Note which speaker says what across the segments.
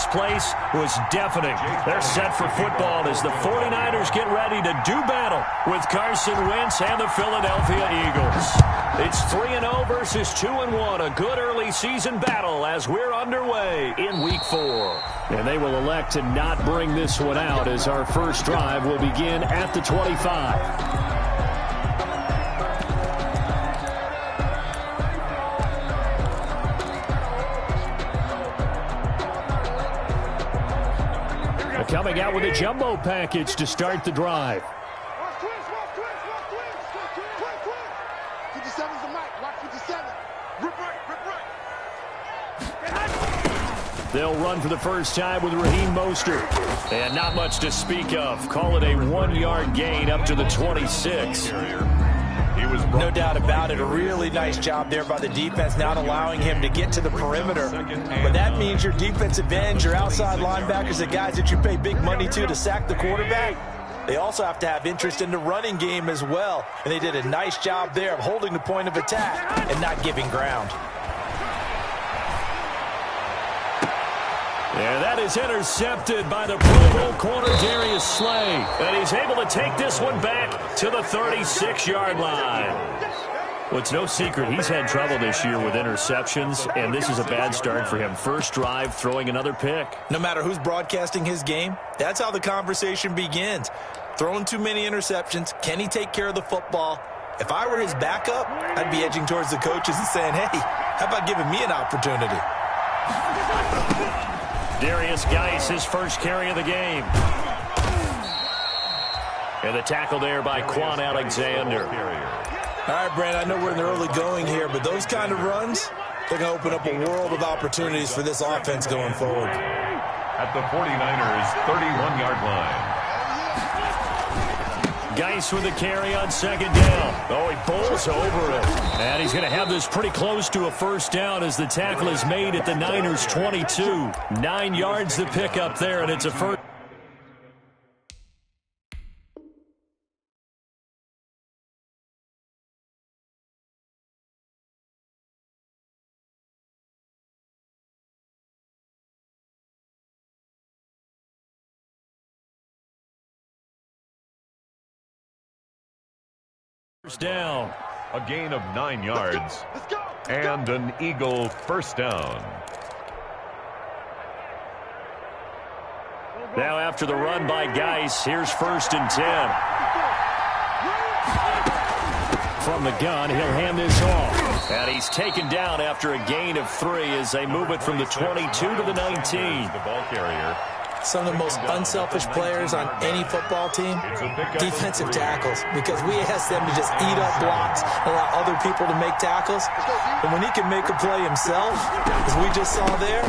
Speaker 1: this place was deafening. They're set for football as the 49ers get ready to do battle with Carson Wentz and the Philadelphia Eagles. It's 3-0 versus 2-1, a good early season battle as we're underway in Week 4. And they will elect to not bring this one out as our first drive will begin at the 25. Coming out with a jumbo package to start the drive. They'll run for the first time with Raheem Mostert. And not much to speak of. Call it a 1-yard gain up to the 26.
Speaker 2: No doubt about it. A really nice job there by the defense, not allowing him to get to the perimeter. But that means your defensive ends, your outside linebackers, the guys that you pay big money to sack the quarterback, they also have to have interest in the running game as well. And they did a nice job there of holding the point of attack and not giving ground.
Speaker 1: And that is intercepted by the Pro Bowl corner Darius Slay. And he's able to take this one back to the 36-yard line. Well, it's no secret he's had trouble this year with interceptions, and this is a bad start for him. First drive, throwing another pick.
Speaker 2: No matter who's broadcasting his game, that's how the conversation begins. Throwing too many interceptions, can he take care of the football? If I were his backup, I'd be edging towards the coaches and saying, hey, how about giving me an opportunity?
Speaker 1: Darius Geis, his first carry of the game. And the tackle there by Quan Alexander.
Speaker 2: All right, Brandon, I know we're in the early going here, but those kind of runs, they're going to open up a world of opportunities for this offense going forward.
Speaker 3: At the 49ers' 31-yard line.
Speaker 1: Geis with a carry on second down. Oh, he bowls over it. And he's going to have this pretty close to a first down as the tackle is made at the Niners' 22. 9 yards to pick up there, and it's a first. Down.
Speaker 3: A gain of 9 yards. And an Eagle first down.
Speaker 1: Now after the run by Geis, here's 1st and 10. From the gun, he'll hand this off. And he's taken down after a gain of 3 as they move it from the 22 to the 19.
Speaker 3: The ball carrier.
Speaker 2: Some of the most unselfish players on any football team, defensive tackles, because we ask them to just eat up blocks, allow other people to make tackles. And when he can make a play himself, as we just saw there,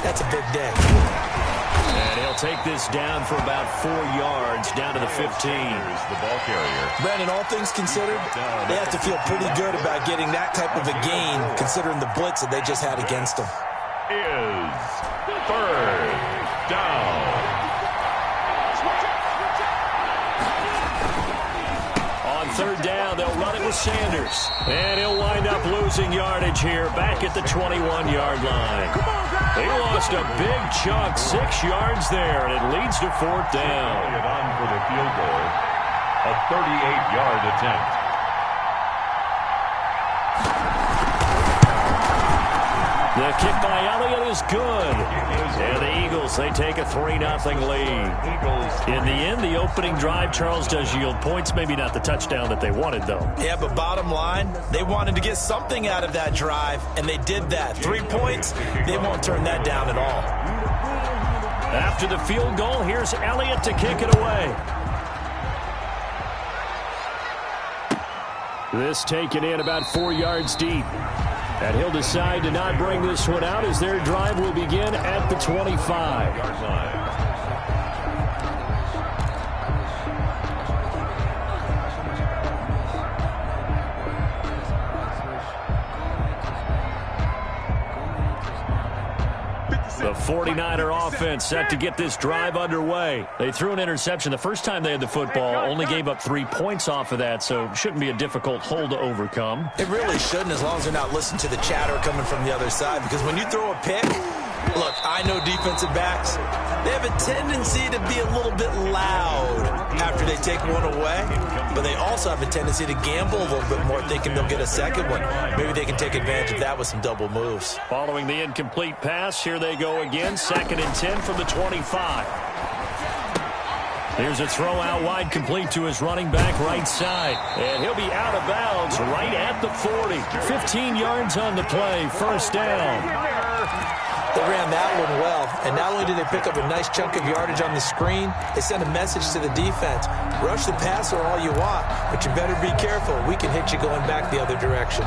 Speaker 2: that's a big day.
Speaker 1: And he'll take this down for about 4 yards, down to the 15.
Speaker 3: The ball carrier.
Speaker 2: Brandon, all things considered, they have to feel pretty good about getting that type of a gain, considering the blitz that they just had against them.
Speaker 3: Is 3rd down.
Speaker 1: On 3rd down, they'll run it with Sanders. And he'll wind up losing yardage here back at the 21-yard line. They lost a big chunk, 6 yards there, and it leads to 4th down.
Speaker 3: It on for the field goal. A 38-yard attempt.
Speaker 1: The kick by Elliott is good. And the Eagles, they take a 3-0 lead. In the end, the opening drive, Charles, does yield points. Maybe not the touchdown that they wanted, though.
Speaker 2: Yeah, but bottom line, they wanted to get something out of that drive, and they did that. 3 points, they won't turn that down at all.
Speaker 1: After the field goal, here's Elliott to kick it away. This taken in about 4 yards deep. And he'll decide to not bring this one out as their drive will begin at the 25-yard line. The 49er offense set to get this drive underway. They threw an interception the first time they had the football, only gave up 3 points off of that, so shouldn't be a difficult hole to overcome.
Speaker 2: It really shouldn't, as long as they're not listening to the chatter coming from the other side, because when you throw a pick, Look, I know defensive backs. They have a tendency to be a little bit loud after they take one away, but they also have a tendency to gamble a little bit more, thinking they'll get a second one. Maybe they can take advantage of that with some double moves.
Speaker 1: Following the incomplete pass, here they go again. 2nd and 10 from the 25. Here's a throw out wide, complete to his running back right side. And he'll be out of bounds right at the 40. 15 yards on the play, 1st down.
Speaker 2: They ran that one well, and not only did they pick up a nice chunk of yardage on the screen, they sent a message to the defense. Rush the passer all you want, but you better be careful. We can hit you going back the other direction.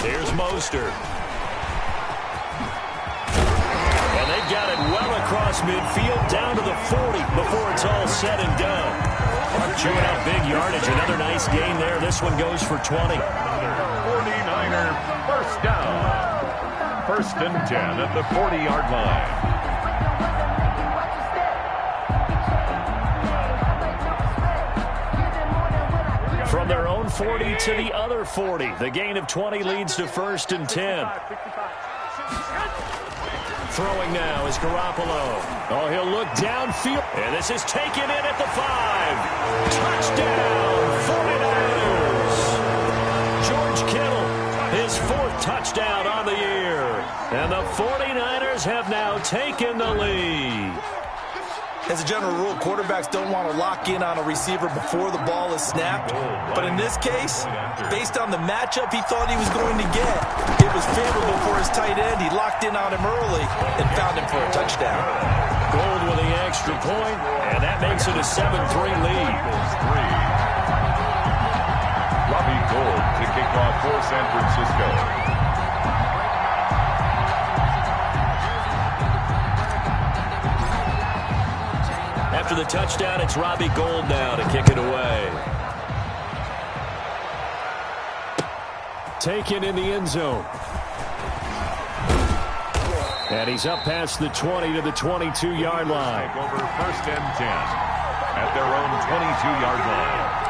Speaker 1: Here's Mostert. And they've got it well across midfield down to the 40 before it's all said and done. Chewing out big yardage. Another nice gain there. This one goes for 20.
Speaker 3: 49er first down. 1st and 10 at the 40-yard line.
Speaker 1: From their own 40 to the other 40. The gain of 20 leads to 1st and 10. Throwing now is Garoppolo. Oh, he'll look downfield. And this is taken in at the 5. Touchdown, 49ers. George Kittle, his 4th touchdown on the year. And the 49ers have now taken the lead.
Speaker 2: As a general rule, quarterbacks don't want to lock in on a receiver before the ball is snapped. But in this case, based on the matchup he thought he was going to get, it was favorable for his tight end. He locked in on him early and found him for a touchdown.
Speaker 1: Gold with the extra point, and that makes it a 7-3 lead.
Speaker 3: Robbie Gould to kick off for San Francisco.
Speaker 1: After the touchdown, it's Robbie Gould now to kick it away. Taken in the end zone. And he's up past the 20 to the 22-yard line.
Speaker 3: Take over 1st and 10 at their own 22-yard line.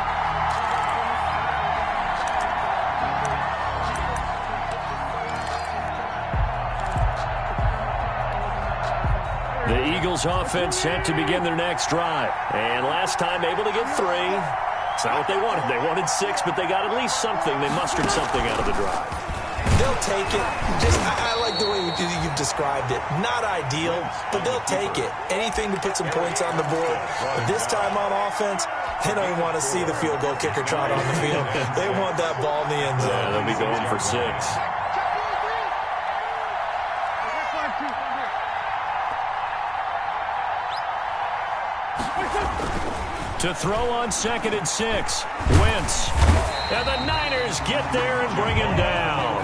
Speaker 1: The Eagles offense set to begin their next drive. And last time able to get 3. It's not what they wanted. They wanted 6, but they got at least something. They mustered something out of the drive.
Speaker 2: They'll take it. I like the way you've described it. Not ideal, but they'll take it. Anything to put some points on the board. But this time on offense, they don't even want to see the field goal kicker trot on the field. They want that ball in the end zone.
Speaker 1: Yeah, they'll be going for 6. To throw on 2nd and 6. Wentz. And the Niners get there and bring him down.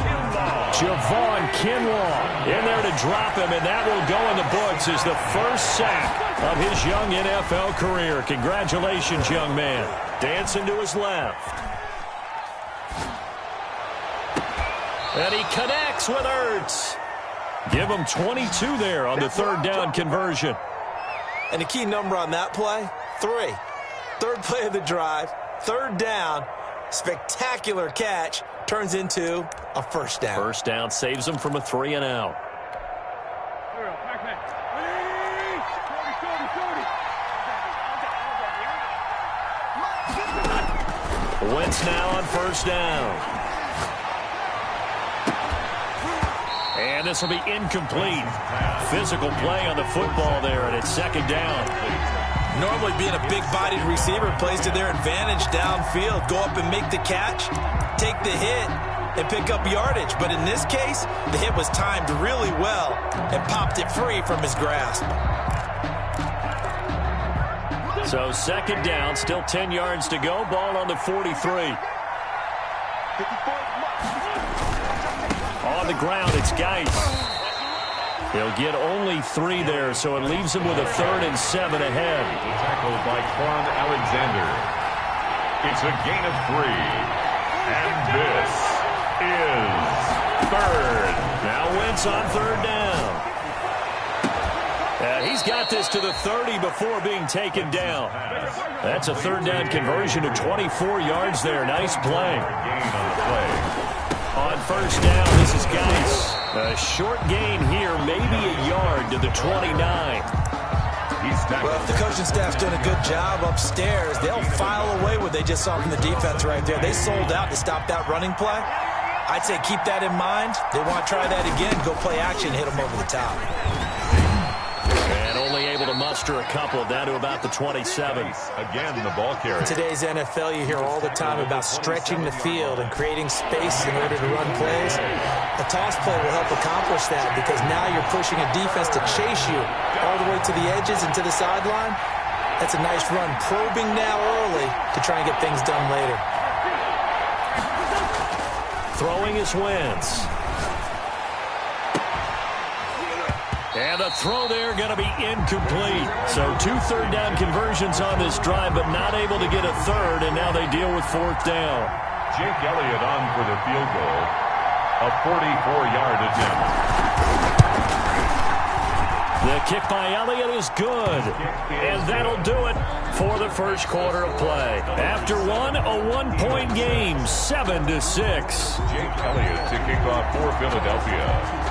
Speaker 1: Javon Kinlaw in there to drop him, and that will go in the books as the first sack of his young NFL career. Congratulations, young man. Dancing to his left. And he connects with Ertz. Give him 22 there on the 3rd down conversion.
Speaker 2: And the key number on that play, 3. 3rd play of the drive, 3rd down, spectacular catch, turns into a 1st down.
Speaker 1: 1st down saves him from a 3 and out. Wentz now on 1st down. And this will be incomplete. Physical play on the football there, and it's 2nd down.
Speaker 2: Normally being a big-bodied receiver plays to their advantage downfield. Go up and make the catch, take the hit, and pick up yardage. But in this case, the hit was timed really well and popped it free from his grasp.
Speaker 1: So 2nd down, still 10 yards to go. Ball on the 43. On the ground, it's Geis. He'll get only 3 there, so it leaves him with a 3rd and 7 ahead.
Speaker 3: Tackled by Quan Alexander. It's a gain of 3. And this is third.
Speaker 1: Now Wentz on third down. He's got this to the 30 before being taken down. That's a third down conversion to 24 yards there. Nice play.
Speaker 3: Gain on the play.
Speaker 1: On first down, this is Geis. A short gain here, maybe a yard to the 29.
Speaker 2: Well, if the coaching staff's doing a good job upstairs, they'll file away what they just saw from the defense right there. They sold out to stop that running play. I'd say keep that in mind. They want to try that again, go play action, hit them over the top.
Speaker 1: And only able to muster a couple, down to about the 27.
Speaker 3: Again, the ball carrier.
Speaker 2: In today's NFL, you hear all the time about stretching the field and creating space in order to run plays. A toss play will help accomplish that because now you're pushing a defense to chase you all the way to the edges and to the sideline. That's a nice run, probing now early to try and get things done later.
Speaker 1: Throwing is Wentz. And the throw there going to be incomplete. So 2 third down conversions on this drive, but not able to get a third, and now they deal with fourth down.
Speaker 3: Jake Elliott on for the field goal. A 44-yard attempt.
Speaker 1: The kick by Elliott is good. And that'll do it for the first quarter of play. After one, a 1-point game, 7-6.
Speaker 3: Jake Elliott to kick off for Philadelphia.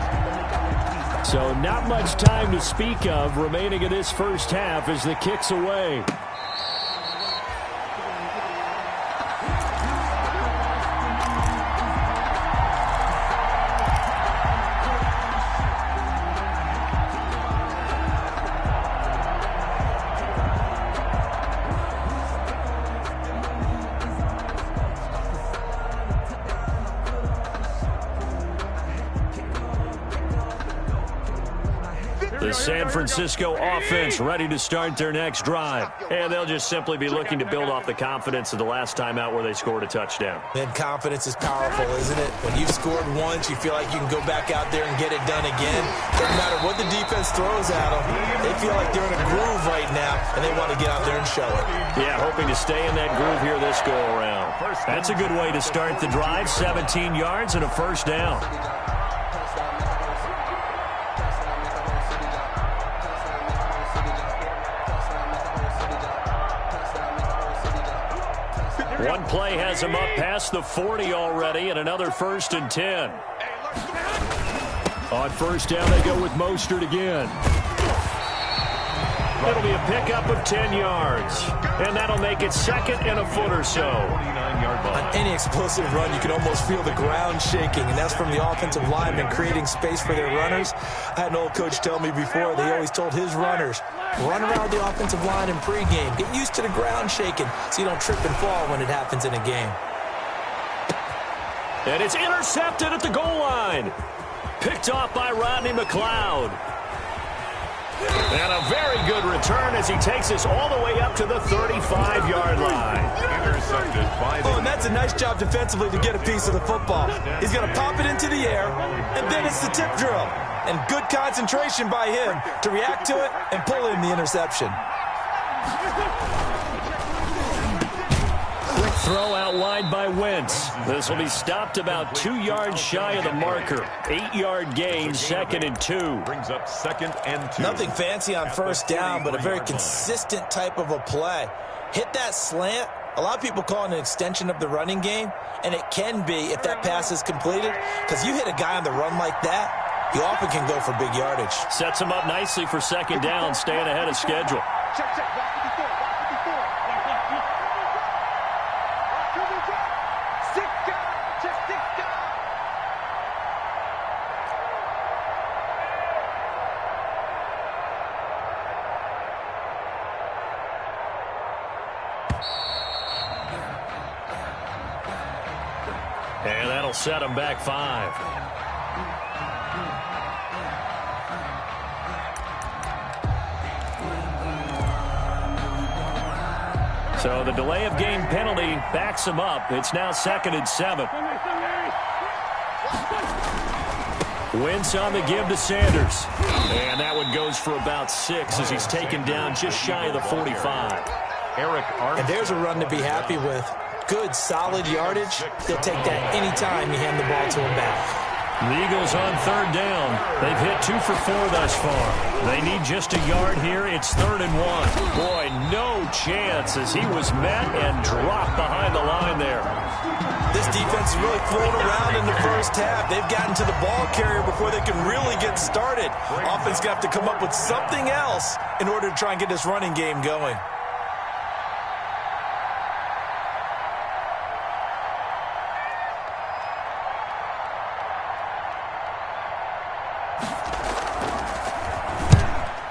Speaker 1: So not much time to speak of remaining in this first half as the kick's away. The San Francisco offense ready to start their next drive. And they'll just simply be looking to build off the confidence of the last time out where they scored a touchdown.
Speaker 2: Then confidence is powerful, isn't it? When you've scored once, you feel like you can go back out there and get it done again. Doesn't matter what the defense throws at them. They feel like they're in a groove right now, and they want to get out there and show it.
Speaker 1: Yeah, hoping to stay in that groove here this go-around. That's a good way to start the drive. 17 yards and a first down. One play has him up past the 40 already, and another 1st and 10. On first down, they go with Mostert again. It'll be a pickup of 10 yards, and that'll make it 2nd and a foot or so.
Speaker 2: On any explosive run, you can almost feel the ground shaking, and that's from the offensive linemen creating space for their runners. I had an old coach tell me before, they always told his runners, run around the offensive line in pregame. Get used to the ground shaking so you don't trip and fall when it happens in a game.
Speaker 1: And it's intercepted at the goal line. Picked off by Rodney McLeod. And a very good return as he takes us all the way up to the 35-yard line.
Speaker 3: Intercepted by the...
Speaker 2: Oh, and that's a nice job defensively to get a piece of the football. He's going to pop it into the air, and then it's the tip drill. And good concentration by him to react to it and pull in the interception.
Speaker 1: Quick throw out wide by Wentz. This will be stopped about 2 yards shy of the marker. 8-yard gain, 2nd and 2.
Speaker 3: Brings up 2nd and 2.
Speaker 2: Nothing fancy on first down, but a very consistent type of a play. Hit that slant. A lot of people call it an extension of the running game, and it can be if that pass is completed, because you hit a guy on the run like that, you often can go for big yardage.
Speaker 1: Sets him up nicely for 2nd down, staying ahead of schedule. And that'll set him back 5. So the delay of game penalty backs him up. It's now 2nd and 7. Wentz on the give to Sanders. And that one goes for about 6 as he's taken down just shy of the 45.
Speaker 3: Eric Armstead.
Speaker 2: And there's a run to be happy with. good, solid yardage, they'll take that anytime you hand the ball to them back.
Speaker 1: The Eagles on third down. They've hit 2 for 4 thus far. They need just a yard here. It's 3rd and 1. Boy, no chance as he was met and dropped behind the line there.
Speaker 2: This defense is really thrown around in the first half. They've gotten to the ball carrier before they can really get started. Offense going to have to come up with something else in order to try and get this running game going.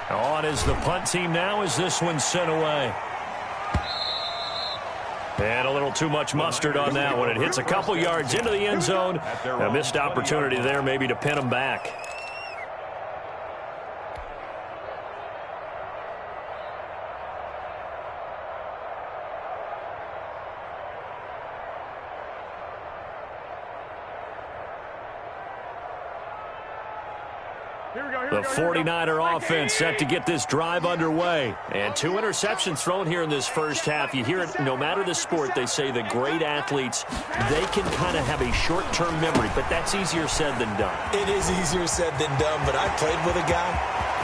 Speaker 1: On is the punt team now as this one's sent away. And a little too much mustard on that one. It hits a couple yards into the end zone. A missed opportunity there maybe to pin them back. The 49er offense set to get this drive underway. And 2 interceptions thrown here in this first half. You hear it, no matter the sport, they say the great athletes, they can kind of have a short-term memory, but that's easier said than done.
Speaker 2: It is easier said than done, but I played with a guy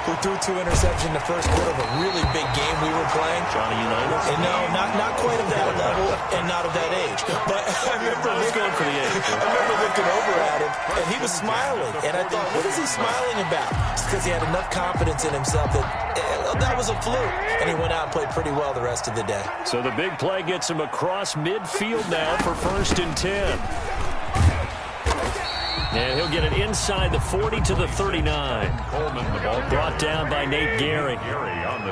Speaker 2: who threw 2 interceptions in the first quarter of a really big game we were playing.
Speaker 1: Johnny Unitas?
Speaker 2: And no, not quite of that level and not of that age. But I remember
Speaker 1: going for the age.
Speaker 2: I remember looking over at him, and he was smiling. And I thought, what is he smiling about? It's because he had enough confidence in himself that that was a fluke. And he went out and played pretty well the rest of the day.
Speaker 1: So the big play gets him across midfield now for 1st and 10. And he'll get it inside the 40 to the 39.
Speaker 3: Coleman, the ball
Speaker 1: brought down by Nate Gehry.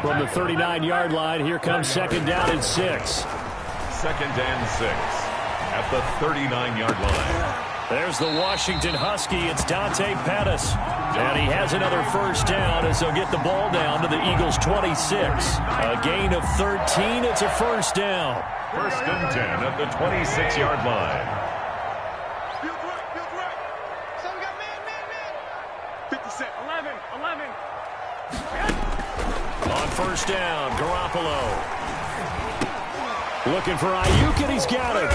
Speaker 1: From the 39-yard line, here comes 2nd down and 6.
Speaker 3: 2nd and 6 at the 39-yard line.
Speaker 1: There's the Washington Husky. It's Dante Pettis. And he has another 1st down as they'll get the ball down to the Eagles' 26. A gain of 13. It's a 1st down.
Speaker 3: 1st and 10 at the 26-yard line.
Speaker 1: On 1st down, Garoppolo. Looking for Ayuk, and he's got it.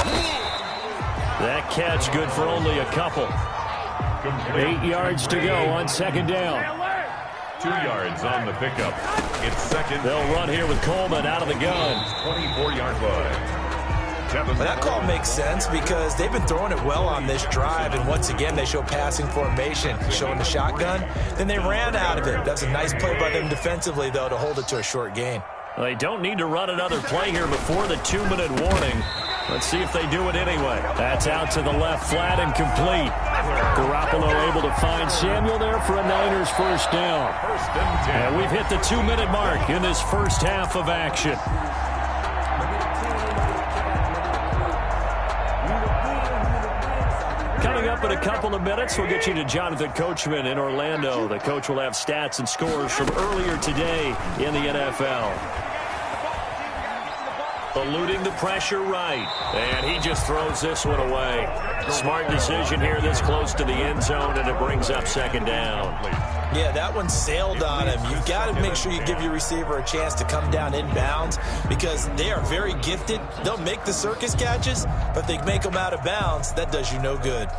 Speaker 1: That catch good for only a couple. 8 yards to go on 2nd down.
Speaker 3: 2 yards on the pickup. It's 2nd.
Speaker 1: They'll run here with Coleman out of the gun.
Speaker 3: 24-yard line.
Speaker 2: But that call makes sense because they've been throwing it well on this drive, and once again they show passing formation, showing the shotgun. Then they ran out of it. That's a nice play by them defensively, though, to hold it to a short gain.
Speaker 1: They don't need to run another play here before the 2-minute warning. Let's see if they do it anyway. That's out to the left, flat and complete. Garoppolo able to find Samuel there for a Niners 1st down.
Speaker 3: 1st and 10.
Speaker 1: And we've hit the 2-minute mark in this first half of action. Coming up in a couple of minutes, we'll get you to Jonathan Coachman in Orlando. The coach will have stats and scores from earlier today in the NFL. Eluding the pressure right. And he just throws this one away. Smart decision here this close to the end zone, and it brings up 2nd down.
Speaker 2: Yeah, that one sailed on him. You've got to make sure you give your receiver a chance to come down inbounds because they are very gifted. They'll make the circus catches, but if they make them out of bounds, that does you no good.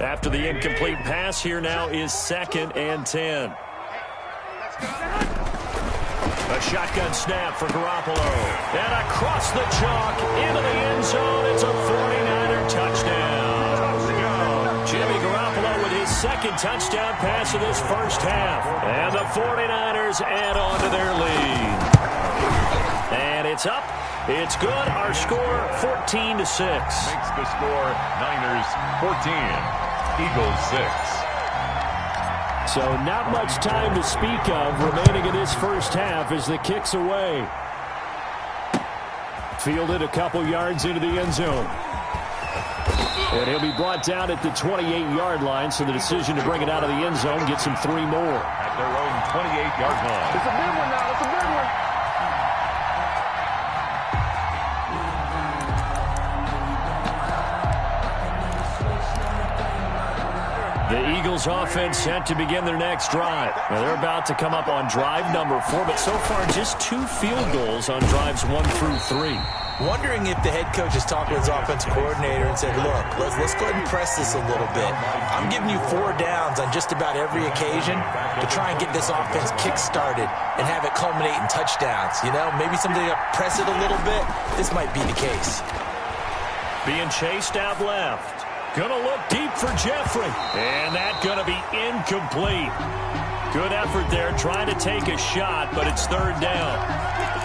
Speaker 1: After the incomplete pass, here now is 2nd and 10. A shotgun snap for Garoppolo. And across the chalk into the end zone. It's a 49er touchdown. Jimmy Garoppolo with his 2nd touchdown pass of this first half. And the 49ers add on to their lead. And it's up. It's good. Our score 14-6.
Speaker 3: Makes the score Niners 14, Eagles 6.
Speaker 1: So not much time to speak of remaining in this first half as the kick's away. Fielded a couple yards into the end zone. And he'll be brought down at the 28-yard line, so the decision to bring it out of the end zone gets him 3 more.
Speaker 3: At their own 28-yard line.
Speaker 4: It's a big one now. It's a big one.
Speaker 1: The Eagles offense set to begin their next drive. Now they're about to come up on drive number 4, but so far just 2 field goals on drives 1 through 3.
Speaker 2: Wondering if the head coach has talked with his offensive coordinator and said, look, let's go ahead and press this a little bit. I'm giving you 4 downs on just about every occasion to try and get this offense kick-started and have it culminate in touchdowns. You know, maybe somebody to press it a little bit. This might be the case.
Speaker 1: Being chased out left. Gonna look deep for Jeffrey. And that's gonna be incomplete. Good effort there trying to take a shot, but it's 3rd down.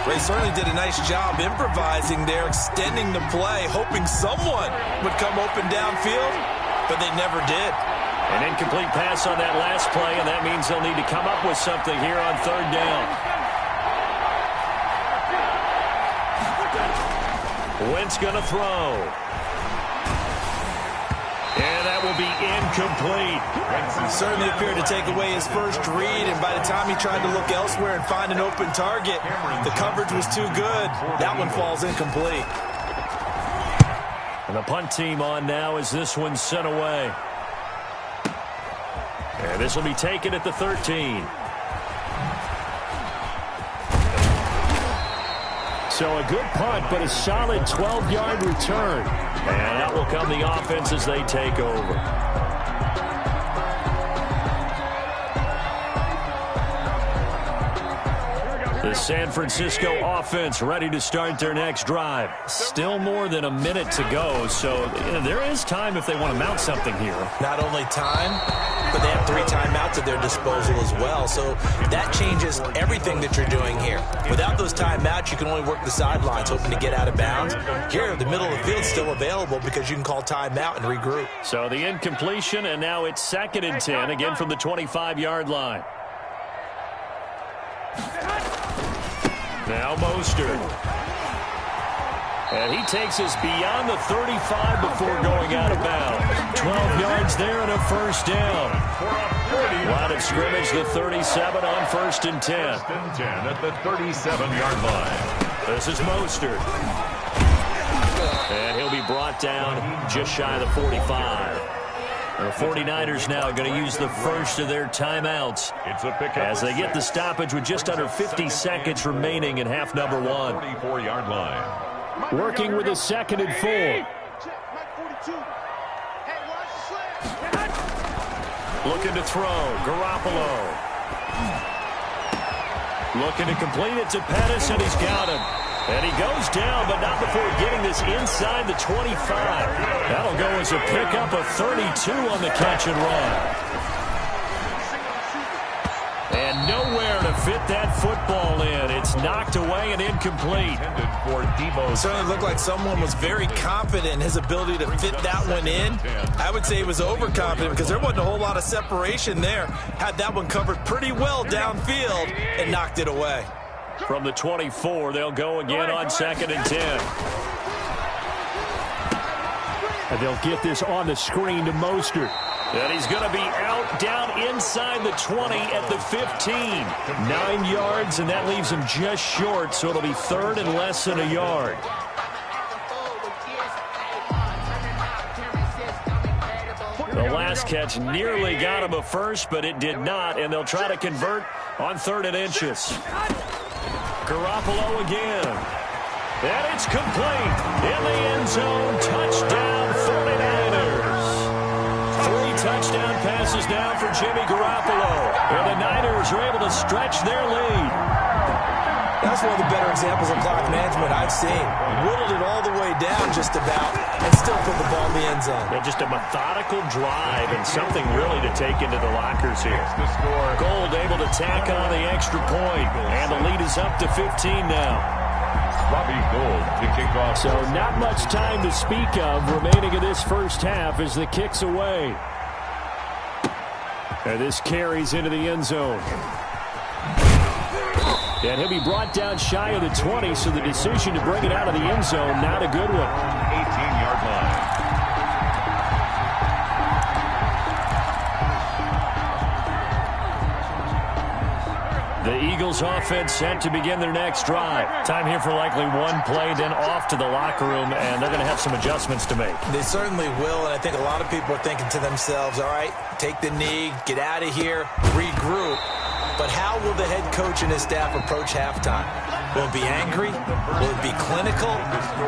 Speaker 2: They certainly did a nice job improvising there, extending the play, hoping someone would come open downfield, but they never did.
Speaker 1: An incomplete pass on that last play, and that means they'll need to come up with something here on 3rd down. Wentz gonna throw. And that will be incomplete.
Speaker 2: Certainly appeared to take away his first read, and by the time he tried to look elsewhere and find an open target, the coverage was too good. That one falls incomplete.
Speaker 1: And the punt team on now as this one's sent away. And this will be taken at the 13. So a good punt, but a solid 12-yard return. And out will come the offense as they take over. The San Francisco offense ready to start their next drive. Still more than a minute to go, so there is time if they want to mount something here.
Speaker 2: Not only time, but they have 3 timeouts at their disposal as well, so that changes everything that you're doing here. Without those timeouts, you can only work the sidelines, hoping to get out of bounds. Here, the middle of the field's still available because you can call timeout and regroup.
Speaker 1: So the incompletion, and now it's 2nd and 10, again from the 25-yard line. Now Mostert. And he takes us beyond the 35 before going out of bounds. 12 yards there and a 1st down. Line of scrimmage, the 37 on 1st and 10.
Speaker 3: 1st and 10 at the 37-yard line.
Speaker 1: This is Mostert. And he'll be brought down just shy of the 45. The 49ers now going to use the first of their timeouts as they get the stoppage with just under 50 seconds remaining in half number 1.
Speaker 3: 44-yard line.
Speaker 1: Working with a 2nd and 4. Looking to throw. Garoppolo. Looking to complete it to Pettis, and he's got him. And he goes down, but not before getting this inside the 25. That'll go as a pickup of 32 on the catch and run. And nowhere to fit that football in. It's knocked away and incomplete.
Speaker 2: It certainly looked like someone was very confident in his ability to fit that one in. I would say he was overconfident because there wasn't a whole lot of separation there. Had that one covered pretty well downfield and knocked it away.
Speaker 1: From the 24, they'll go again on 2nd and 10. And they'll get this on the screen to Mostert. And he's going to be out down inside the 20 at the 15. 9 yards, and that leaves him just short, so it'll be 3rd and less than a yard. The last catch nearly got him a first, but it did not, and they'll try to convert on 3rd and inches. Garoppolo again. And it's complete. In the end zone. Touchdown 49ers. 3 touchdown passes now for Jimmy Garoppolo. And the Niners are able to stretch their lead.
Speaker 2: That's one of the better examples of clock management I've seen. Whittled it all the way down just about and still put the ball in the end zone.
Speaker 1: Yeah, just a methodical drive and something really to take into the lockers here. Gold able to tack on the extra point. And the lead is up to 15 now.
Speaker 3: Robbie Gould to kick off.
Speaker 1: So not much time to speak of remaining in this first half as the kick's away. And this carries into the end zone. And he'll be brought down shy of the 20, so the decision to bring it out of the end zone, not a good one.
Speaker 3: 18-yard line.
Speaker 1: The Eagles offense set to begin their next drive. Time here for likely one play, then off to the locker room, and they're going to have some adjustments to make.
Speaker 2: They certainly will, and I think a lot of people are thinking to themselves, all right, take the knee, get out of here, regroup. But how will the head coach and his staff approach halftime? Will it be angry? Will it be clinical?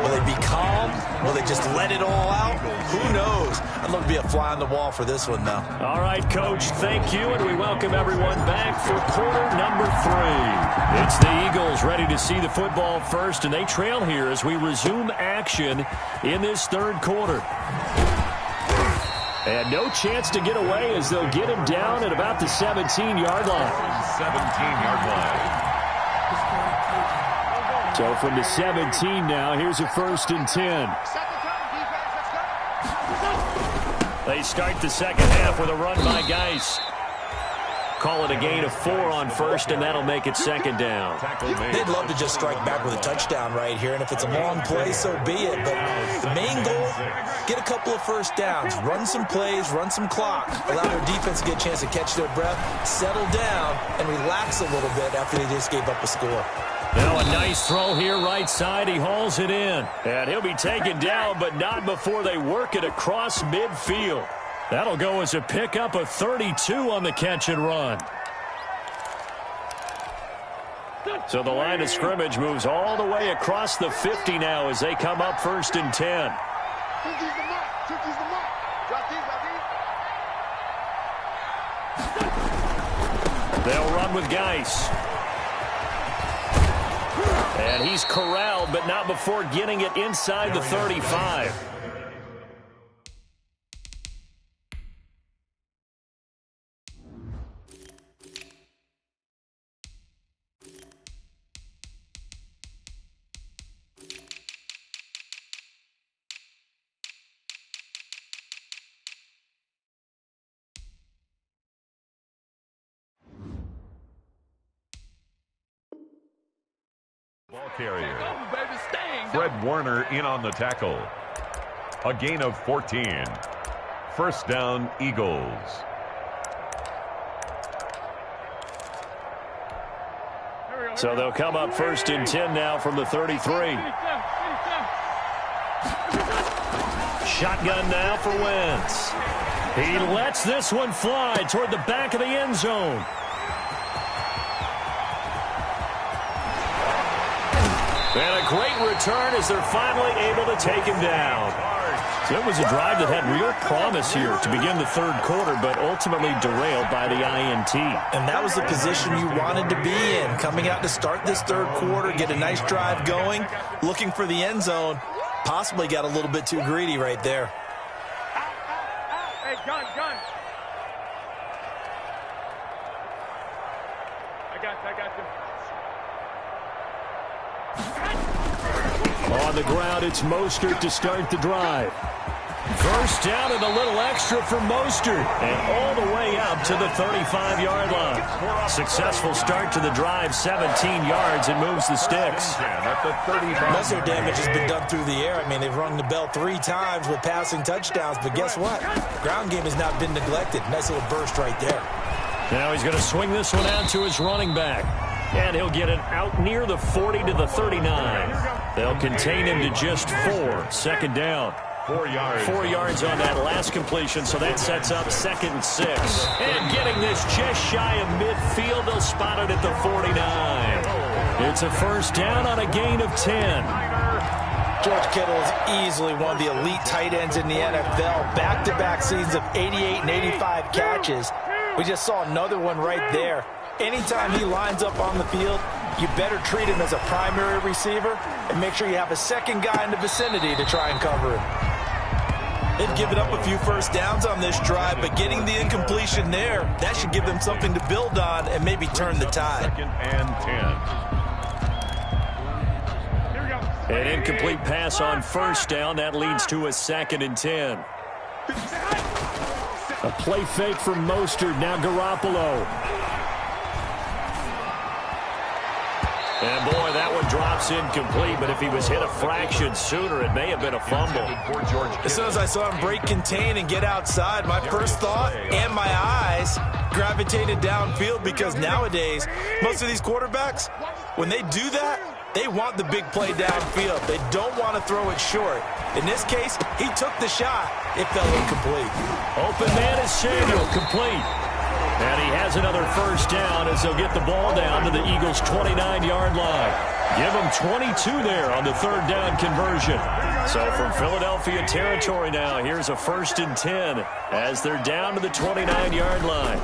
Speaker 2: Will they be calm? Will they just let it all out? Who knows? I'd love to be a fly on the wall for this one, though.
Speaker 1: All right, Coach, thank you, and we welcome everyone back for quarter number 3. It's the Eagles ready to see the football first, and they trail here as we resume action in this third quarter. And no chance to get away as they'll get him down at about the 17-yard line.
Speaker 3: 17-yard line.
Speaker 1: So from the 17 now, here's a 1st and 10. They start the second half with a run by Geis. Call it a gain of 4 on first, and that'll make it second down.
Speaker 2: They'd love to just strike back with a touchdown right here, and if it's a long play, so be it. But the main goal, get a couple of first downs, run some plays, run some clock, allow their defense to get a chance to catch their breath, settle down, and relax a little bit after they just gave up a score.
Speaker 1: Now a nice throw here right side. He hauls it in. And he'll be taken down, but not before they work it across midfield. That'll go as a pickup of 32 on the catch and run. So the line of scrimmage moves all the way across the 50 now as they come up 1st and 10. They'll run with Geis. And he's corralled, but not before getting it inside the 35.
Speaker 3: Ball carrier. Fred Warner in on the tackle. A gain of 14. 1st down, Eagles.
Speaker 1: So they'll come up 1st and 10 now from the 33. Shotgun now for Wentz. He lets this one fly toward the back of the end zone. And a great return as they're finally able to take him down. So it was a drive that had real promise here to begin the third quarter, but ultimately derailed by the INT.
Speaker 2: And that was the position you wanted to be in. Coming out to start this third quarter, get a nice drive going, looking for the end zone. Possibly got a little bit too greedy right there.
Speaker 4: Hey, gun. I got you.
Speaker 1: On the ground, it's Mostert to start the drive. 1st down and a little extra for Mostert. And all the way up to the 35-yard line. Successful start to the drive, 17 yards, and moves the sticks.
Speaker 2: Most of their damage has been done through the air. I mean, they've rung the bell 3 times with passing touchdowns, but guess what? Ground game has not been neglected. Nice little burst right there.
Speaker 1: Now he's going to swing this one out to his running back. And he'll get it out near the 40 to the 39. They'll contain him to just 4. 2nd down.
Speaker 3: 4 yards.
Speaker 1: 4 yards on that last completion, so that sets up 2nd and 6. And getting this just shy of midfield, they'll spot it at the 49. It's a 1st down on a gain of 10.
Speaker 2: George Kittle is easily one of the elite tight ends in the NFL. Back-to-back seasons of 88 and 85 catches. We just saw another one right there. Anytime he lines up on the field, you better treat him as a primary receiver and make sure you have a second guy in the vicinity to try and cover him. They've given up a few first downs on this drive, but getting the incompletion there, that should give them something to build on and maybe turn the tide.
Speaker 3: 2nd and 10.
Speaker 1: An incomplete pass on 1st down. That leads to a 2nd and 10. A play fake from Mostert. Now Garoppolo. And, boy, that one drops incomplete, but if he was hit a fraction sooner, it may have been a fumble.
Speaker 2: As soon as I saw him break contain and get outside, my first thought and my eyes gravitated downfield because nowadays, most of these quarterbacks, when they do that, they want the big play downfield. They don't want to throw it short. In this case, he took the shot. It fell incomplete.
Speaker 1: Open man is Samuel, complete. And he has another 1st down as they'll get the ball down to the Eagles' 29-yard line. Give them 22 there on the third down conversion. So from Philadelphia territory now, here's a 1st and 10 as they're down to the 29-yard line.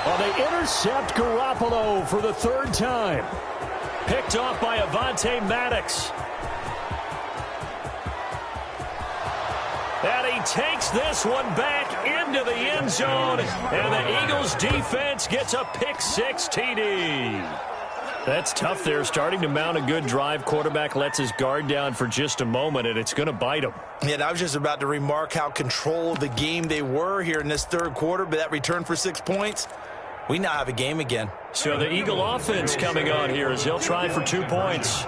Speaker 1: Well, they intercept Garoppolo for the 3rd time. Picked off by Avonte Maddox. And he takes this one back into the end zone. And the Eagles defense gets a pick-6 TD. That's tough there, starting to mount a good drive. Quarterback lets his guard down for just a moment, and it's going to bite him.
Speaker 2: Yeah, and I was just about to remark how control of the game they were here in this 3rd quarter, but that return for 6 points, we now have a game again.
Speaker 1: So the Eagle offense coming on here as they'll try for 2 points.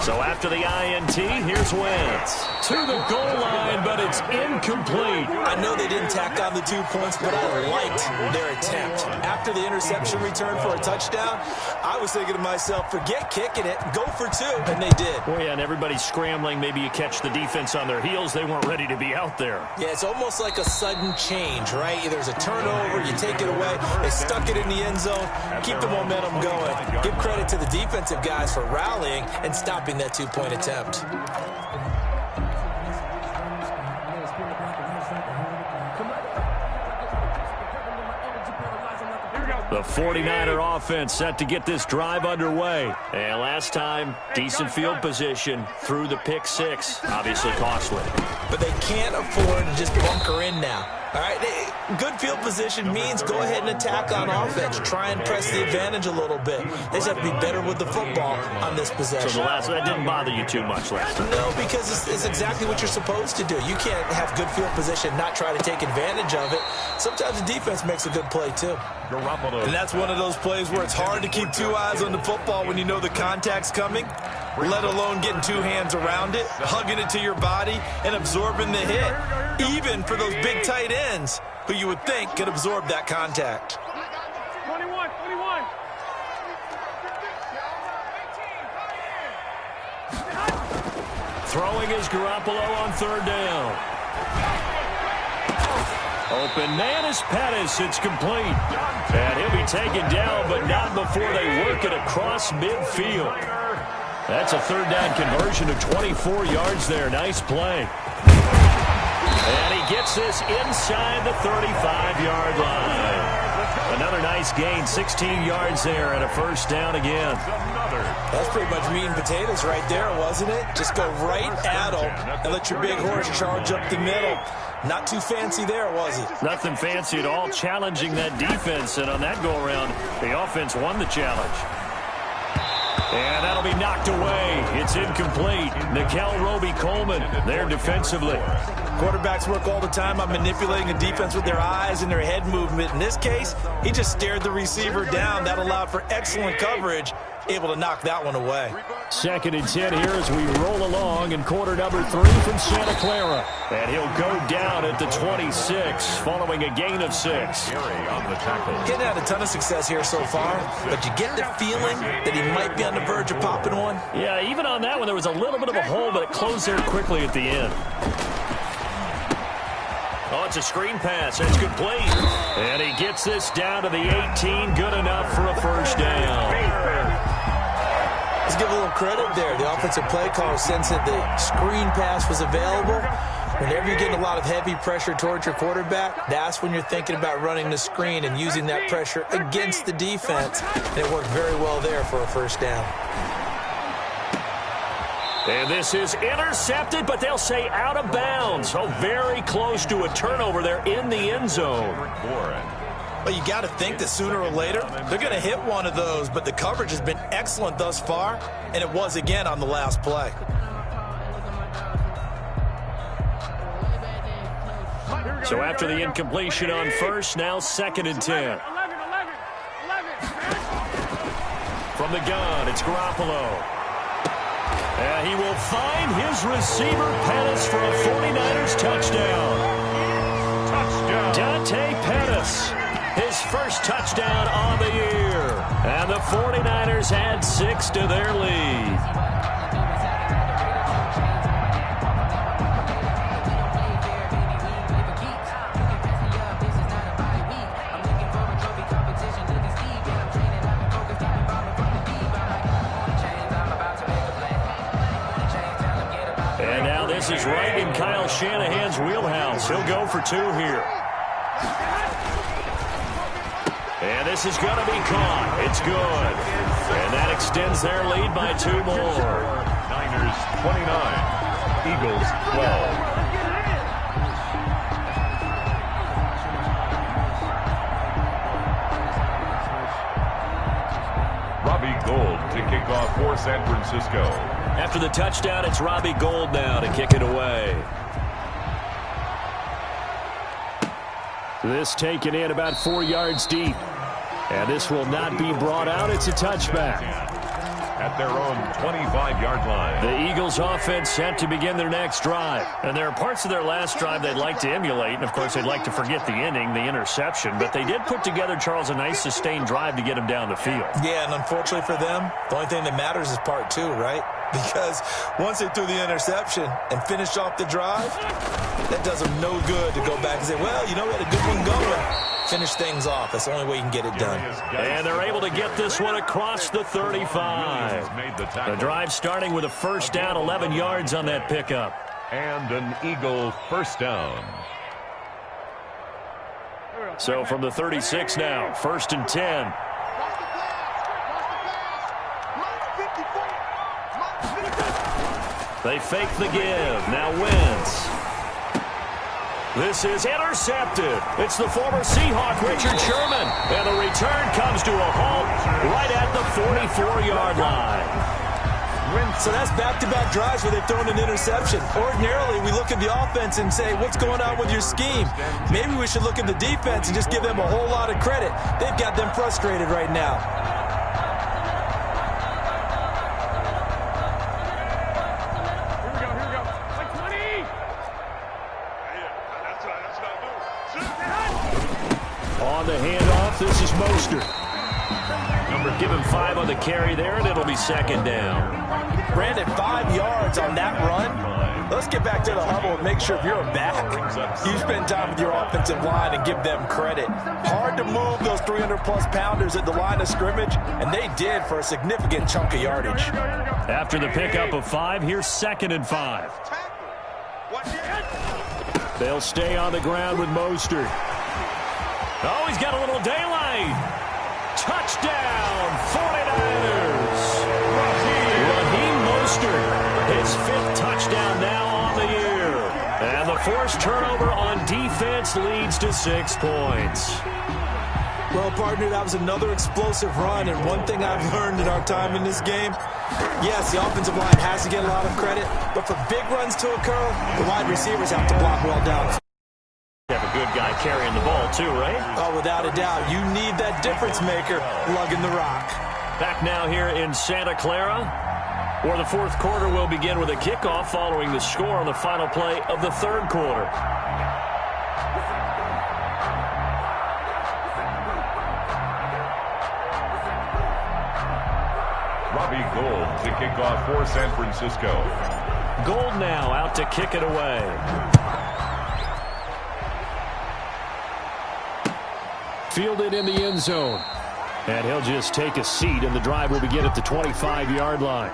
Speaker 1: So after the INT, here's Wentz. To the goal line, but it's incomplete.
Speaker 2: I know they didn't tack on the 2 points, but I liked their attempt. After the interception return for a touchdown, I was thinking to myself, forget kicking it, go for 2, and they did.
Speaker 1: Well, yeah, and everybody's scrambling. Maybe you catch the defense on their heels. They weren't ready to be out there.
Speaker 2: Yeah, it's almost like a sudden change, right? There's a turnover, you take it away. They stuck it in the end zone, keep the momentum going. Give credit to the defensive guys for rallying and stopping that 2-point attempt.
Speaker 1: The 49er offense set to get this drive underway. And last time, decent field position through the pick-6. Obviously costly.
Speaker 2: But they can't afford to just bunker in now. All right, good field position means go ahead and attack on offense. Try and press the advantage a little bit. They just have to be better with the football on this possession.
Speaker 1: So that didn't bother you too much last time?
Speaker 2: No, because it's exactly what you're supposed to do. You can't have good field position, not try to take advantage of it. Sometimes the defense makes a good play, too. And that's one of those plays where it's hard to keep 2 eyes on the football when you know the contact's coming, let alone getting 2 hands around it, hugging it to your body, and absorbing the hit. Even for those big tight ends who you would think could absorb that contact.
Speaker 4: 21.
Speaker 1: Throwing is Garoppolo on 3rd down. Open man is Pettis. It's complete. And he'll be taken down, but not before they work it across midfield. That's a 3rd down conversion of 24 yards there. Nice play. And he gets this inside the 35-yard line. Another nice gain, 16 yards there, and a 1st down again.
Speaker 2: That's pretty much meat and potatoes right there, wasn't it? Just go right at them and let your big horse charge up the middle. Not too fancy there, was it?
Speaker 1: Nothing fancy at all, challenging that defense, and on that go-around, the offense won the challenge. And that'll be knocked away. It's incomplete. Nickel Roby-Coleman there defensively.
Speaker 2: Quarterbacks work all the time on manipulating a defense with their eyes and their head movement. In this case, he just stared the receiver down. That allowed for excellent coverage, able to knock that one away.
Speaker 1: 2nd and 10 here as we roll along in quarter number 3 from Santa Clara. And he'll go down at the 26 following a gain of 6.
Speaker 2: Getting had a ton of success here so far, but you get the feeling that he might be on the verge of popping one.
Speaker 1: Yeah, even on that one, there was a little bit of a hole, but it closed there quickly at the end. Oh, it's a screen pass. That's complete. And he gets this down to the 18. Good enough for a 1st down.
Speaker 2: Let's give a little credit there. The offensive play caller sensed that the screen pass was available. Whenever you're getting a lot of heavy pressure towards your quarterback, that's when you're thinking about running the screen and using that pressure against the defense. And it worked very well there for a 1st down.
Speaker 1: And this is intercepted, but they'll say out of bounds. Oh, very close to a turnover there in the end zone.
Speaker 2: Well, you got to think that sooner or later they're going to hit one of those, but the coverage has been excellent thus far, and it was again on the last play.
Speaker 1: So after the incompletion on 1st, now 2nd and 10. From the gun, it's Garoppolo. And he will find his receiver, Pettis, for a 49ers touchdown. Dante Pettis, his 1st touchdown on the year. And the 49ers add 6 to their lead. this is right in Kyle Shanahan's wheelhouse. He'll go for 2 here. And this is going to be caught. It's good. And that extends their lead by 2 more.
Speaker 3: Niners 29, Eagles 12. Robbie Gould to kick off for San Francisco.
Speaker 1: After the touchdown, it's Robbie Gould now to kick it away. This taken in about 4 yards deep. And this will not be brought out. It's a touchback.
Speaker 3: At their own 25-yard line.
Speaker 1: The Eagles offense set to begin their next drive. And there are parts of their last drive they'd like to emulate. And, of course, they'd like to forget the inning, the interception. But they did put together, Charles, a nice sustained drive to get him down the field.
Speaker 2: Yeah, and unfortunately for them, the only thing that matters is part 2, right? Because once they threw the interception and finished off the drive, that does them no good to go back and say, well, you know, we had a good one going. Finish things off. That's the only way you can get it done.
Speaker 1: And they're able to get this one across the 35. The drive starting with a first down, 11 yards on that pickup.
Speaker 3: And an Eagle first down.
Speaker 1: So from the 36 now, 1st and 10. They fake the give. Now Wentz. This is intercepted. It's the former Seahawk, Richard Sherman. And the return comes to a halt right at the 44-yard line.
Speaker 2: So that's back-to-back drives where they've thrown an interception. Ordinarily, we look at the offense and say, what's going on with your scheme? Maybe we should look at the defense and just give them a whole lot of credit. They've got them frustrated right now.
Speaker 1: On the handoff, this is Mostert. Give him 5 on the carry there, and it'll be 2nd down.
Speaker 2: Brandon, 5 yards on that run. Let's get back to the huddle and make sure if you're a back, you spend time with your offensive line and give them credit. Hard to move those 300-plus pounders at the line of scrimmage, and they did for a significant chunk of yardage.
Speaker 1: After the pickup of 5, here's 2nd and 5. They'll stay on the ground with Mostert. Oh, he's got a little daylight. Touchdown, 49ers. Raheem Mostert, his 5th touchdown now on the year. And the forced turnover on defense leads to 6 points.
Speaker 2: Well, partner, that was another explosive run, and one thing I've learned in our time in this game, yes, the offensive line has to get a lot of credit, but for big runs to occur, the wide receivers have to block well down.
Speaker 1: Have a good guy carrying the ball, too, right?
Speaker 2: Oh, without a doubt. You need that difference maker lugging the rock.
Speaker 1: Back now here in Santa Clara, where the 4th quarter will begin with a kickoff following the score on the final play of the 3rd quarter.
Speaker 3: Robbie Gould to kick off for San Francisco.
Speaker 1: Gould now out to kick it away. Fielded in the end zone. And he'll just take a seat, and the drive will begin at the 25-yard line.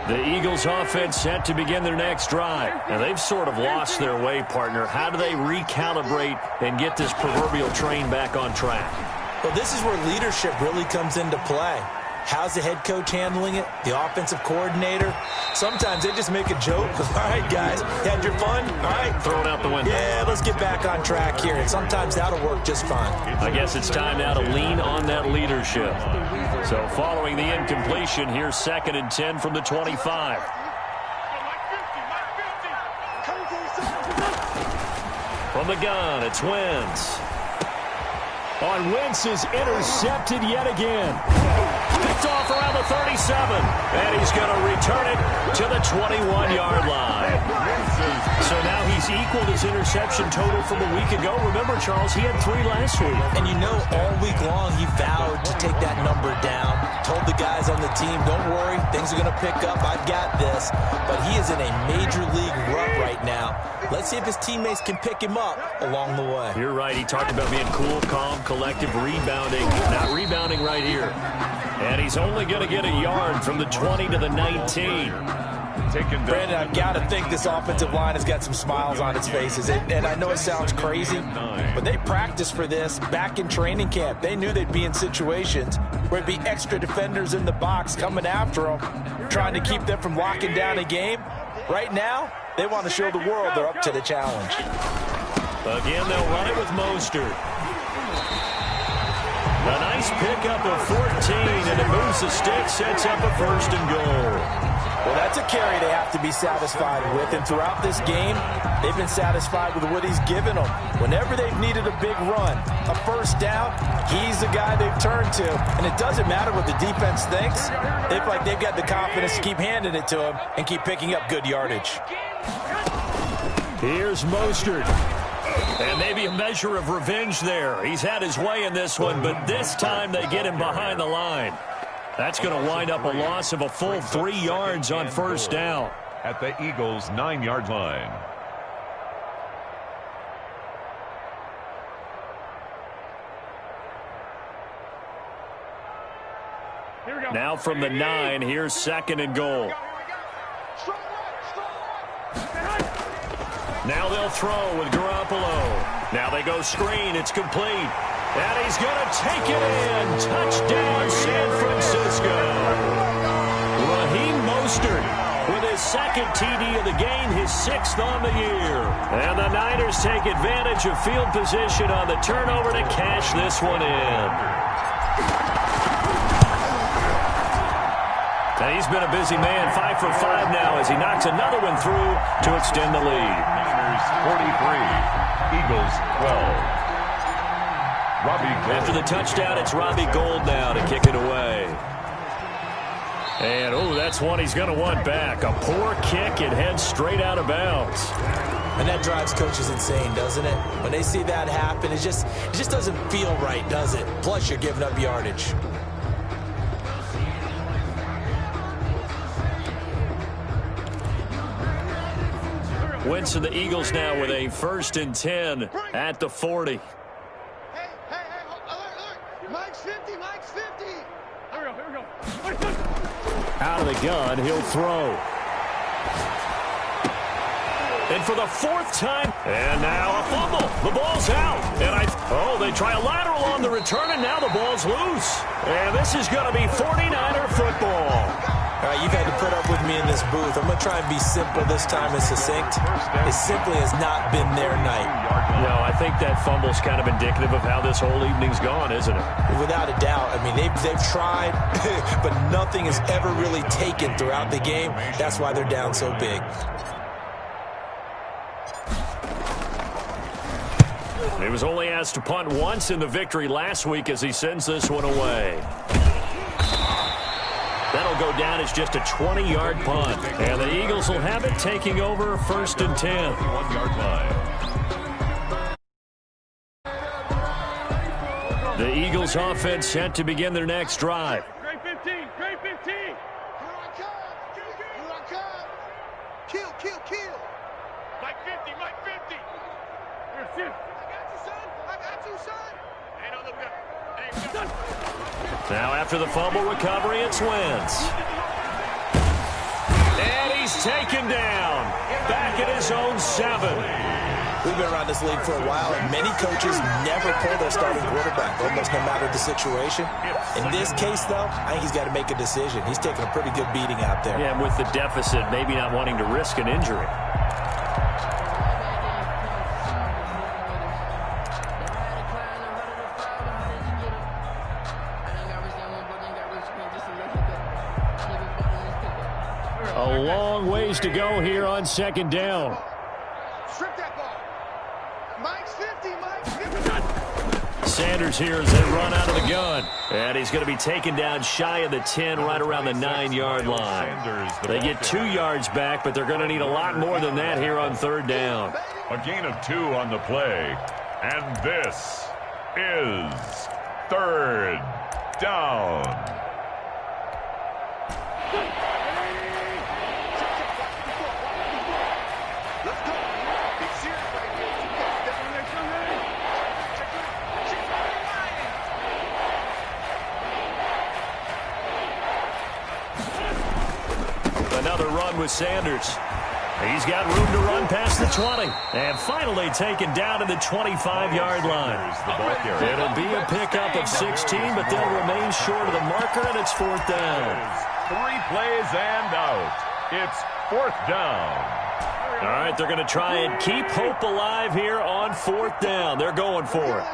Speaker 1: The Eagles offense set to begin their next drive. And they've sort of lost their way, partner. How do they recalibrate and get this proverbial train back on track?
Speaker 2: Well, this is where leadership really comes into play. How's the head coach handling it? The offensive coordinator? Sometimes they just make a joke. All right, guys, you had your fun? All right.
Speaker 1: Throw it out the window.
Speaker 2: Yeah, let's get back on track here. And sometimes that'll work just fine.
Speaker 1: I guess it's time now to lean on that leadership. So following the incompletion, here's 2nd and 10 from the 25. From the gun, it's Wentz. On Wentz is intercepted yet again. Picked off around the 37. And he's going to return it to the 21-yard line. So now he's equaled his interception total from a week ago. Remember, Charles, he had 3 last week.
Speaker 2: And you know, all week long he vowed to take that number down. Told the guys on the team, don't worry, things are going to pick up. I've got this. But he is in a major league rut right now. Let's see if his teammates can pick him up along the way.
Speaker 1: You're right. He talked about being cool, calm, collective, rebounding. Not rebounding right here. And he's only going to get a yard from the 20 to the 19.
Speaker 2: Brandon, I've got to think this offensive line has got some smiles on its faces. And I know it sounds crazy, but they practiced for this back in training camp. They knew they'd be in situations where there'd be extra defenders in the box coming after them, trying to keep them from locking down a game. Right now, they want to show the world they're up to the challenge.
Speaker 1: Again, they'll run it with Mostert. A nice pickup of 14, and it moves the stick, sets up a 1st and goal.
Speaker 2: Well, that's a carry they have to be satisfied with, and throughout this game, they've been satisfied with what he's given them. Whenever they've needed a big run, a 1st down, he's the guy they've turned to. And it doesn't matter what the defense thinks. They feel like they've got the confidence to keep handing it to him and keep picking up good yardage.
Speaker 1: Here's Mostert. And maybe a measure of revenge there. He's had his way in this one, but this time they get him behind the line. That's going to wind up a loss of a full 3 yards on 1st down.
Speaker 3: At the Eagles' 9-yard line.
Speaker 1: Now from the 9, here's 2nd and goal. Now they'll throw with Garoppolo. Now they go screen. It's complete. And he's going to take it in. Touchdown, San Francisco. Raheem Mostert with his 2nd TD of the game, his 6th on the year. And the Niners take advantage of field position on the turnover to cash this one in. And he's been a busy man, 5 for 5 now as he knocks another one through to extend the lead.
Speaker 3: Niners 43, Eagles 12.
Speaker 1: After the touchdown, it's Robbie Gould now to kick it away. And, oh, that's one he's going to want back. A poor kick, it heads straight out of bounds.
Speaker 2: And that drives coaches insane, doesn't it? When they see that happen, it just doesn't feel right, does it? Plus, you're giving up yardage.
Speaker 1: Wentz and the Eagles now with a 1st and 10 at the 40. Out of the gun, he'll throw. And for the 4th time, and now a fumble. The ball's out. And they try a lateral on the return, and now the ball's loose. And this is going to be 49er football.
Speaker 2: All right, you've had to put up with me in this booth. I'm going to try and be simple this time and succinct. It simply has not been their night.
Speaker 1: No, I think that fumble's kind of indicative of how this whole evening's gone, isn't it?
Speaker 2: Without a doubt. I mean, they've tried, but nothing has ever really taken throughout the game. That's why they're down so big.
Speaker 1: He was only asked to punt once in the victory last week as he sends this one away. That'll go down as just a 20-yard punt. And the Eagles will have it taking over 1st and 10.
Speaker 3: 1-yard line.
Speaker 1: The Eagles offense set to begin their next drive.
Speaker 4: Great 15, great 15. Here I come. Kill. Mike 50. Here's 50. I got you, son. Ain't on the gun.
Speaker 1: Now after the fumble recovery, it's Wentz. And he's taken down. Back at his own 7.
Speaker 2: We've been around this league for a while, and many coaches never pull their starting quarterback, almost no matter the situation. In this case, though, I think he's got to make a decision. He's taking a pretty good beating out there.
Speaker 1: Yeah, and with the deficit, maybe not wanting to risk an injury. A long ways to go here on 2nd down.
Speaker 4: Strip that ball. Mike's 50,
Speaker 1: Sanders here as they run out of the gun. And he's going to be taken down shy of the 10, right around the 9-yard line. They get 2 yards back, but they're going to need a lot more than that here on third down.
Speaker 3: A gain of 2 on the play. And this is third down.
Speaker 1: Another run with Sanders. He's got room to run past the 20. And finally taken down to the 25-yard line. It'll be a pickup of 16, but they'll remain short of the marker, and it's fourth down.
Speaker 3: 3 plays and out. It's fourth down.
Speaker 1: All right, they're going to try and keep hope alive here on fourth down. They're going for it.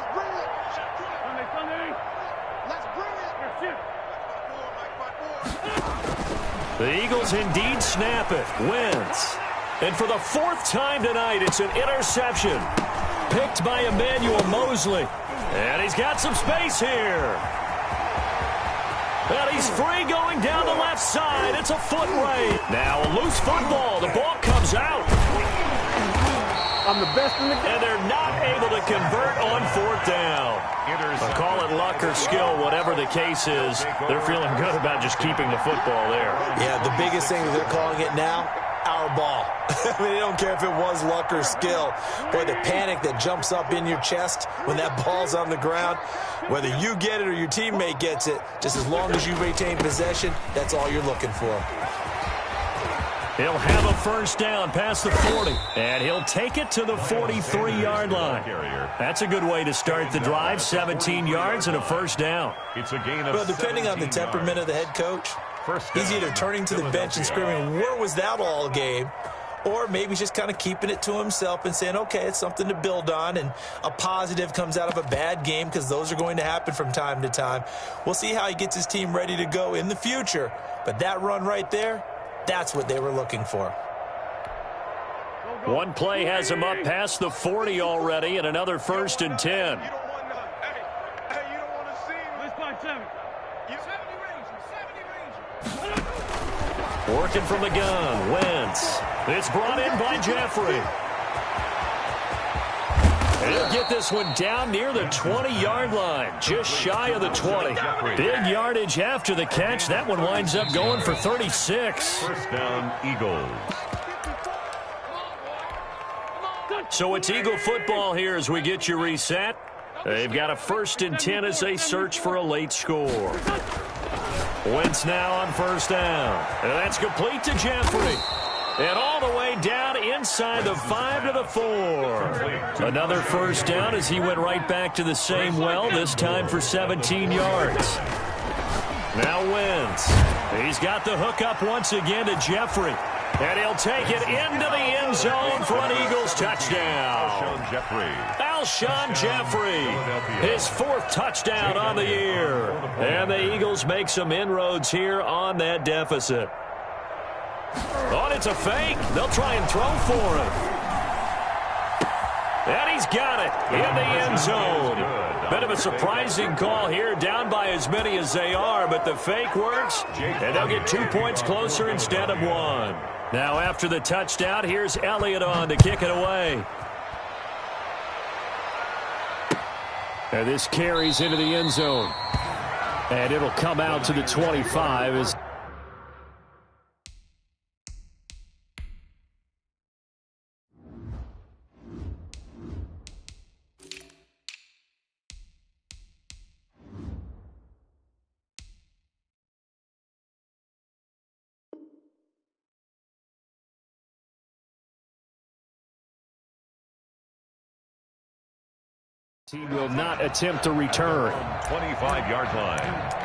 Speaker 1: The Eagles indeed snap it. Wentz. And for the 4th time tonight, it's an interception. Picked by Emmanuel Mosley. And he's got some space here. And he's free going down the left side. It's a foot race. Now a loose football. The ball comes out.
Speaker 4: I'm the best in the game.
Speaker 1: And they're not able to convert on fourth down. Call it luck or skill, whatever the case is. They're feeling good about just keeping the football there.
Speaker 2: Yeah, the biggest thing that they're calling it now, our ball. I mean, they don't care if it was luck or skill. Boy, the panic that jumps up in your chest when that ball's on the ground, whether you get it or your teammate gets it, just as long as you retain possession, that's all you're looking for.
Speaker 1: He'll have a first down past the 40, and he'll take it to the 43-yard line. That's a good way to start the drive, 17 yards and a first down.
Speaker 3: It's a gain of
Speaker 2: well, depending on the temperament of the head coach, he's either turning to the bench and screaming, where was that all game? Or maybe he's just kind of keeping it to himself and saying, okay, it's something to build on, and a positive comes out of a bad game because those are going to happen from time to time. We'll see how he gets his team ready to go in the future. But that run right there, that's what they were looking for.
Speaker 1: One play has him up past the 40 already, and another 1st and 10. Working from the gun, Wentz. It's brought in by Jeffrey. He'll get this one down near the 20-yard line, just shy of the 20. Big yardage after the catch. That one winds up going for 36.
Speaker 3: First down, Eagles.
Speaker 1: So it's Eagle football here as we get you reset. They've got a 1st and 10 as they search for a late score. Wentz now on first down. And that's complete to Jeffrey. And all the way down inside the 5 to the 4. Another first down as he went right back to the same well, this time for 17 yards. Now Wentz. He's got the hook up once again to Jeffrey. And he'll take it into the end zone for an Eagles touchdown. Alshon Jeffrey, his 4th touchdown on the year. And the Eagles make some inroads here on that deficit. Oh, it's a fake. They'll try and throw for him. And he's got it in the end zone. Bit of a surprising call here, down by as many as they are, but the fake works, and they'll get 2 points closer instead of 1. Now after the touchdown, here's Elliott on to kick it away. And this carries into the end zone. And it'll come out to the 25 as he will not attempt to return.
Speaker 3: 25-yard line.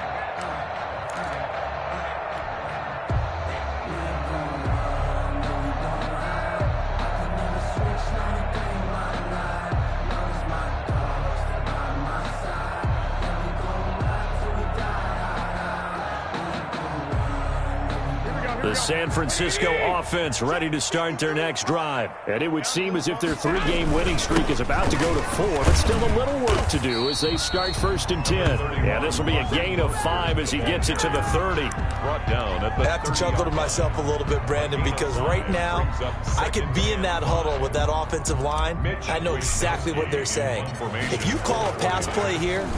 Speaker 1: The San Francisco offense ready to start their next drive. And it would seem as if their 3-game winning streak is about to go to 4, but still a little work to do as they start 1st and 10. And this will be a gain of 5 as he gets it to the 30.
Speaker 3: Brought down at the
Speaker 2: I have to chuckle to myself a little bit, Brandon, because right now I could be in that huddle with that offensive line. I know exactly what they're saying. If you call a pass play here,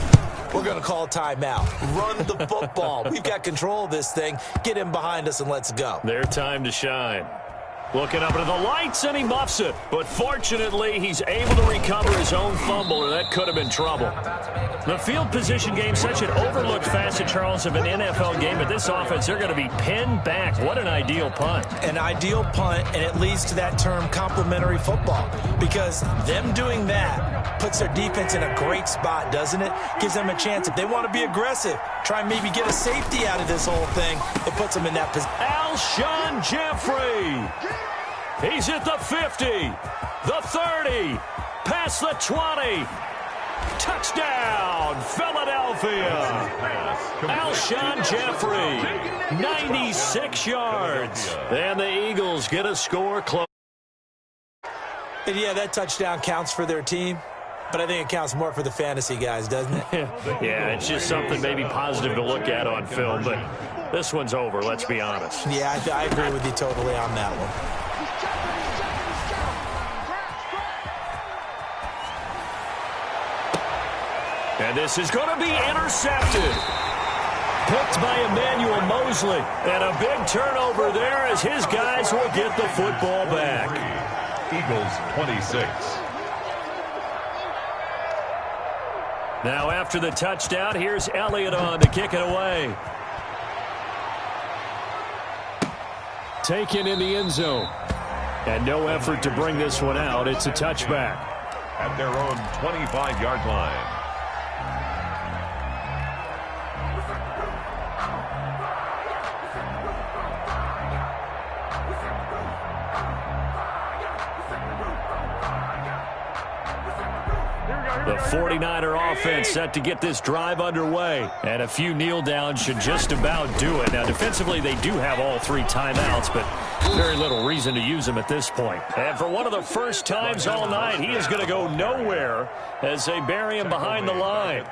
Speaker 2: we're going to call a timeout. Run the football. We've got control of this thing. Get him behind us and let's go.
Speaker 1: Their time to shine. Looking up into the lights, and he muffs it. But fortunately, he's able to recover his own fumble, or that could have been trouble. The field position game, such an overlooked facet, Charles, of an NFL game. But this offense, they're going to be pinned back. What an ideal punt.
Speaker 2: An ideal punt, and it leads to that term complementary football. Because them doing that puts their defense in a great spot, doesn't it? Gives them a chance. If they want to be aggressive, try and maybe get a safety out of this whole thing, it puts them in that position.
Speaker 1: Alshon Jeffrey. He's at the 50, the 30, past the 20. Touchdown, Philadelphia. Alshon Jeffrey, 96 yards. And the Eagles get a score close.
Speaker 2: And yeah, that touchdown counts for their team, but I think it counts more for the fantasy guys, doesn't it?
Speaker 1: Yeah, it's just something maybe positive to look at on film, but this one's over, let's be honest.
Speaker 2: Yeah, I agree with you totally on that one.
Speaker 1: And this is going to be intercepted. Picked by Emmanuel Mosley. And a big turnover there as his guys will get the football back.
Speaker 3: Eagles 26.
Speaker 1: Now after the touchdown, here's Elliott on to kick it away. Taken in the end zone. And no effort to bring this one out. It's a touchback.
Speaker 3: At their own 25-yard line.
Speaker 1: The 49er offense set to get this drive underway. And a few kneel downs should just about do it. Now, defensively, they do have all 3 timeouts, but very little reason to use them at this point. And for one of the first times all night, he is going to go nowhere as they bury him behind the line.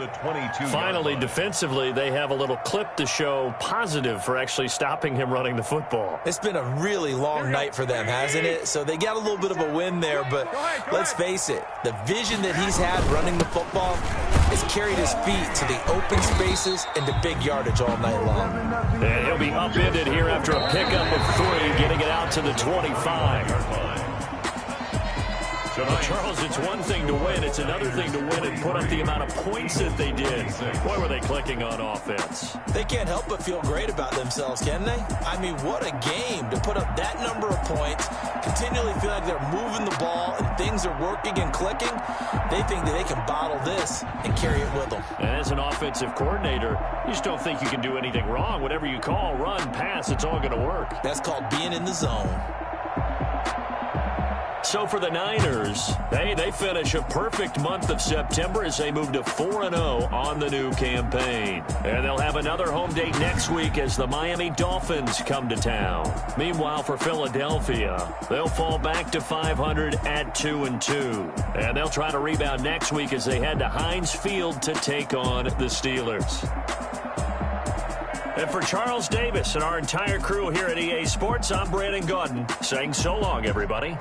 Speaker 1: Finally, defensively, they have a little clip to show positive for actually stopping him running the football.
Speaker 2: It's been a really long night for them, hasn't it? So they got a little bit of a win there, but let's face it, the vision that he's had running the football has carried his feet to the open spaces and to big yardage all night long.
Speaker 1: And he'll be upended here after a pickup of 3, getting it out to the 25. Charles, it's one thing to win. It's another thing to win and put up the amount of points that they did. Boy, were they clicking on offense.
Speaker 2: They can't help but feel great about themselves, can they? I mean, what a game to put up that number of points, continually feel like they're moving the ball and things are working and clicking. They think that they can bottle this and carry it with them.
Speaker 1: And as an offensive coordinator, you just don't think you can do anything wrong. Whatever you call, run, pass, it's all going to work.
Speaker 2: That's called being in the zone.
Speaker 1: So for the Niners, they finish a perfect month of September as they move to 4-0 on the new campaign. And they'll have another home date next week as the Miami Dolphins come to town. Meanwhile, for Philadelphia, they'll fall back to 500 at 2-2. And they'll try to rebound next week as they head to Heinz Field to take on the Steelers. And for Charles Davis and our entire crew here at EA Sports, I'm Brandon Gaudin saying so long, everybody.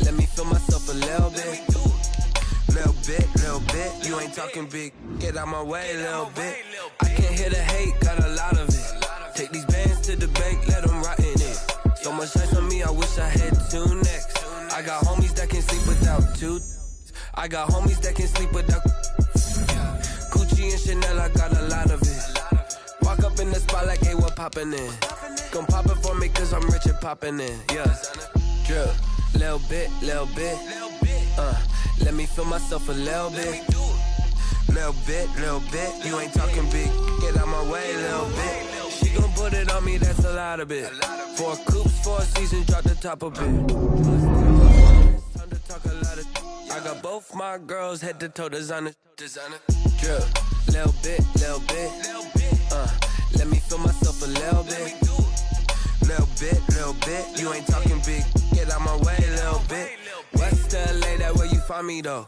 Speaker 5: Let me feel myself a little bit. little bit. You ain't talking big, get out my way, little bit. I can't hear the hate, got a lot of it. Take these bands to the bank, let them rot in it. So much ice on me, I wish I had 2 necks. I got homies that can sleep without 2. I got homies that can sleep without Gucci and Chanel, I got a lot of it. Walk up in the spot like, hey, what poppin' in? Gon' pop it for me cause I'm rich and poppin' in, yeah. Drip, little bit, let me feel myself a little bit. Little bit, you ain't talking big, get out my way, little bit. She gon' put it on me, that's a lot of it. 4 coops, 4 seasons, drop the top of it. Time to talk a lot of. I got both my girls head to toe designer. Drip, little bit, let me feel myself a little bit. Little bit, you ain't talking big, get out my way, little bit. West LA, that where you find me though.